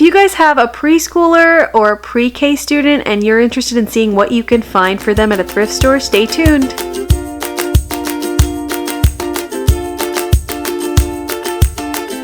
If you guys have a preschooler or a pre-K student and you're interested in seeing what you can find for them at a thrift store, stay tuned.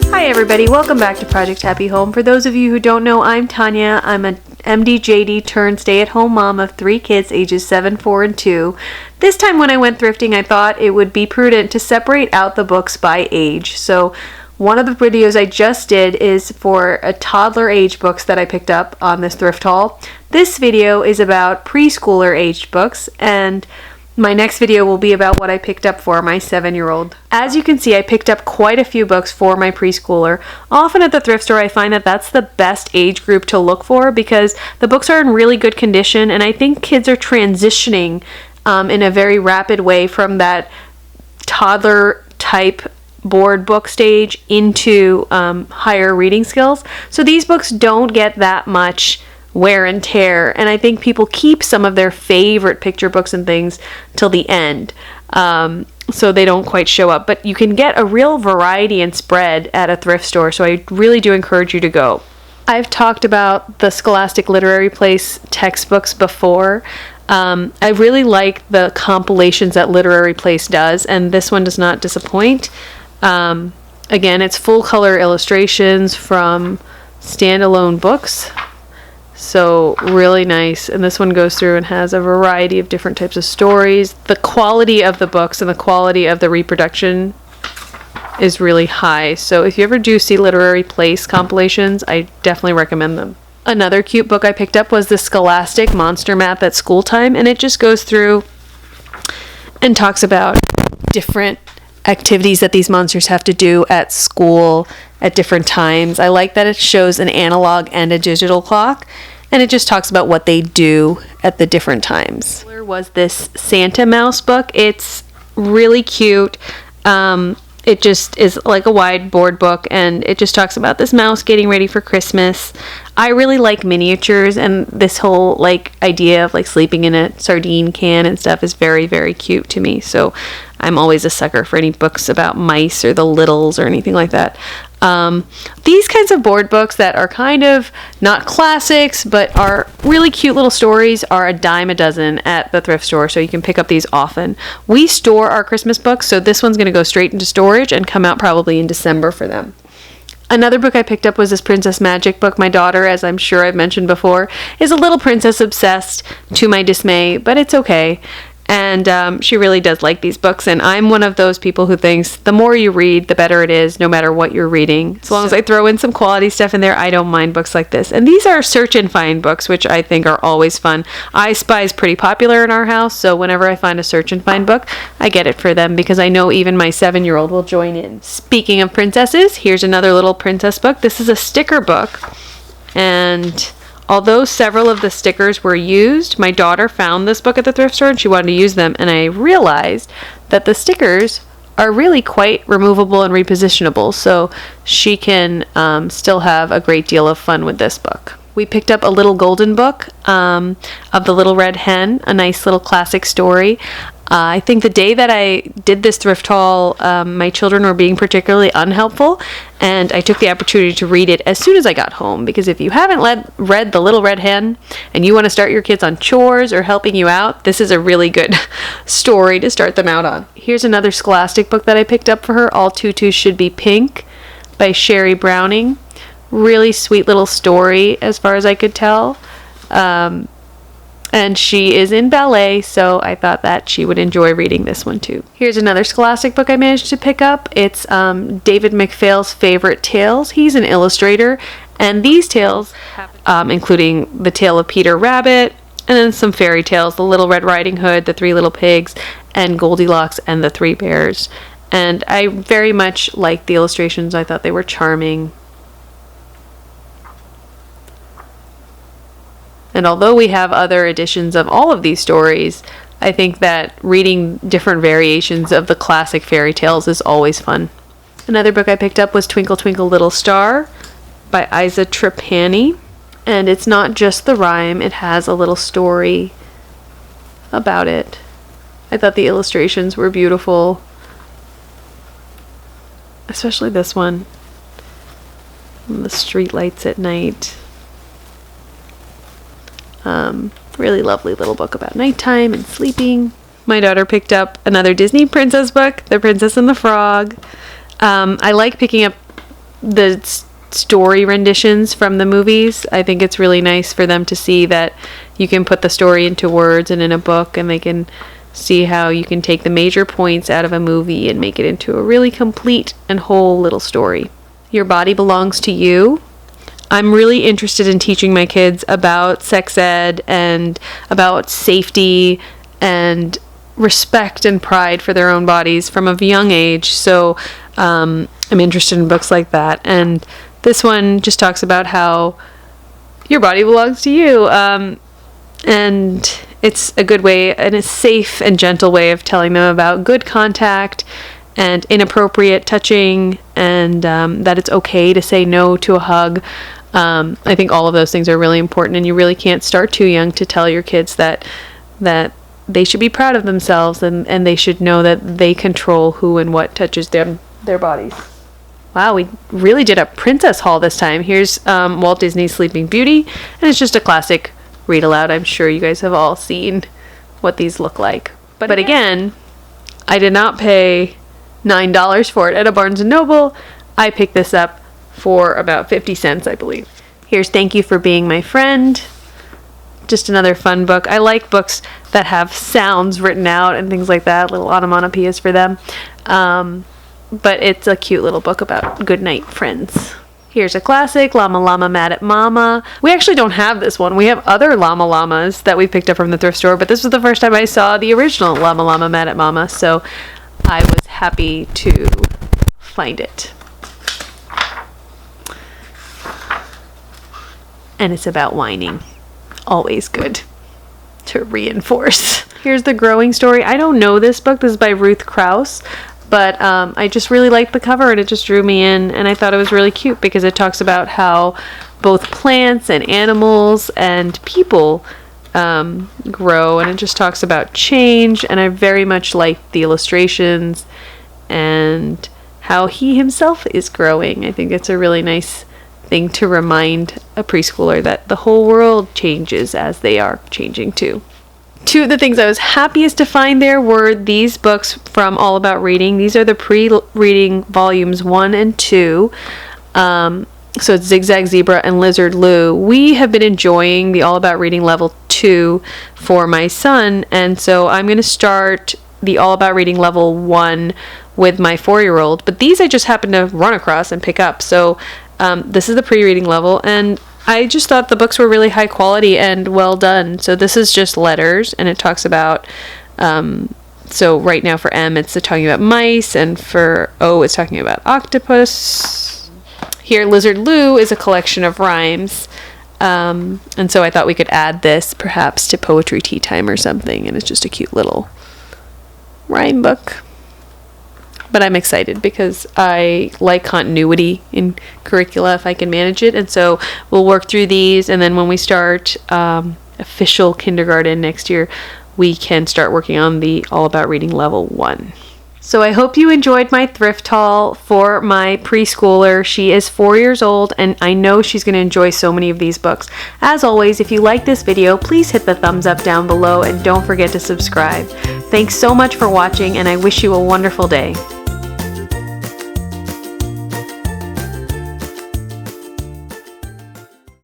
Hi everybody, welcome back to Project Happy Home. For those of you who don't know, I'm Tanya. I'm an MD-JD turned stay-at-home mom of 3 kids ages 7, 4, and 2. This time when I went thrifting, I thought it would be prudent to separate out the books by age. So one of the videos I just did is for a toddler age books that I picked up on this thrift haul. This video is about preschooler aged books, and my next video will be about what I picked up for my 7-year-old. As you can see, I picked up quite a few books for my preschooler. Often at the thrift store, I find that that's the best age group to look for because the books are in really good condition, and I think kids are transitioning in a very rapid way from that toddler type board book stage into higher reading skills. So these books don't get that much wear and tear, and I think people keep some of their favorite picture books and things till the end, so they don't quite show up. But you can get a real variety and spread at a thrift store, so I really do encourage you to go. I've talked about the Scholastic Literary Place textbooks before. I really like the compilations that Literary Place does, and this one does not disappoint. Again, it's full color illustrations from standalone books. So really nice, and this one goes through and has a variety of different types of stories. The quality of the books and the quality of the reproduction is really high, so if you ever do see Literary Place compilations, I definitely recommend them. Another cute book I picked up was the Scholastic Monster Map at school time, and it just goes through and talks about different activities that these monsters have to do at school at different times. I like that it shows an analog and a digital clock, and it just talks about what they do at the different times. There was this Santa Mouse book. It's really cute. It just is like a wide board book, and it just talks about this mouse getting ready for Christmas. I really like miniatures, and this whole like idea of like sleeping in a sardine can and stuff is very, very cute to me. So I'm always a sucker for any books about mice or the littles or anything like that. These kinds of board books that are kind of not classics but are really cute little stories are $10 a dozen at the thrift store, so you can pick up these often. We store our Christmas books, so this one's going to go straight into storage and come out probably in December for them. Another book I picked up was this Princess Magic book. My daughter, as I'm sure I've mentioned before, is a little princess obsessed to my dismay, but it's okay. And she really does like these books, and I'm one of those people who thinks the more you read, the better it is, no matter what you're reading. As long as I throw in some quality stuff in there, I don't mind books like this. And these are search and find books, which I think are always fun. I Spy is pretty popular in our house, so whenever I find a search and find book, I get it for them because I know even my 7-year-old will join in. Speaking of princesses, here's another little princess book. This is a sticker book, and although several of the stickers were used, my daughter found this book at the thrift store and she wanted to use them, and I realized that the stickers are really quite removable and repositionable, so she can still have a great deal of fun with this book. We picked up a little golden book of the Little Red Hen, a nice little classic story. I think the day that I did this thrift haul, my children were being particularly unhelpful, and I took the opportunity to read it as soon as I got home, because if you haven't read The Little Red Hen and you want to start your kids on chores or helping you out, this is a really good story to start them out on. Here's another Scholastic book that I picked up for her, All Tutus Should Be Pink by Sherry Browning. Really sweet little story as far as I could tell. And she is in ballet, so I thought that she would enjoy reading this one too. Here's another Scholastic book I managed to pick up. It's David McPhail's Favorite Tales. He's an illustrator, and these tales, including The Tale of Peter Rabbit, and then some fairy tales, The Little Red Riding Hood, The 3 Little Pigs, and Goldilocks and the 3 Bears. And I very much liked the illustrations. I thought they were charming. And although we have other editions of all of these stories, I think that reading different variations of the classic fairy tales is always fun. Another book I picked up was Twinkle Twinkle Little Star by Isa Trapani. And it's not just the rhyme, it has a little story about it. I thought the illustrations were beautiful, especially this one. The street lights at night. Really lovely little book about nighttime and sleeping. My daughter picked up another Disney princess book, The Princess and the Frog. I like picking up the story renditions from the movies. I think it's really nice for them to see that you can put the story into words and in a book, and they can see how you can take the major points out of a movie and make it into a really complete and whole little story. Your Body Belongs to You. I'm really interested in teaching my kids about sex ed and about safety and respect and pride for their own bodies from a young age. So I'm interested in books like that. And this one just talks about how your body belongs to you. And it's a good way and a safe and gentle way of telling them about good contact and inappropriate touching, and that it's okay to say no to a hug. I think all of those things are really important, and you really can't start too young to tell your kids that they should be proud of themselves, and they should know that they control who and what touches their bodies. Wow, we really did a princess haul this time. Here's Walt Disney's Sleeping Beauty, and it's just a classic read aloud. I'm sure you guys have all seen what these look like. But again, I did not pay $9 for it at a Barnes & Noble. I picked this up for about 50 cents, I believe. Here's Thank You for Being My Friend. Just another fun book. I like books that have sounds written out and things like that, little onomatopoeias for them. But it's a cute little book about goodnight friends. Here's a classic, Llama Mad at Momma. We actually don't have this one. We have other llamas that we picked up from the thrift store, but this was the first time I saw the original Llama Mad at Momma, so I was happy to find it. And it's about whining. Always good to reinforce. Here's The Growing Story. I don't know this book. This is by Ruth Krauss. But I just really liked the cover, and it just drew me in, and I thought it was really cute because it talks about how both plants and animals and people grow, and it just talks about change, and I very much liked the illustrations and how he himself is growing. I think it's a really nice thing to remind a preschooler that the whole world changes as they are changing too. Two of the things I was happiest to find there were these books from All About Reading. These are the pre-reading volumes 1 and 2. So it's Zigzag Zebra and Lizard Lou. We have been enjoying the All About Reading level 2 for my son, and so I'm going to start the All About Reading level 1 with my 4-year-old. But these I just happened to run across and pick up. So this is the pre-reading level, and I just thought the books were really high quality and well done. So this is just letters, and it talks about, so right now for M, it's talking about mice, and for O, it's talking about octopus. Here, Lizard Lou is a collection of rhymes, and so I thought we could add this perhaps to Poetry Tea Time or something, and it's just a cute little rhyme book. But I'm excited because I like continuity in curricula if I can manage it. And so we'll work through these. And then when we start official kindergarten next year, we can start working on the All About Reading level 1. So I hope you enjoyed my thrift haul for my preschooler. She is 4 years old, and I know she's going to enjoy so many of these books. As always, if you like this video, please hit the thumbs up down below and don't forget to subscribe. Thanks so much for watching, and I wish you a wonderful day.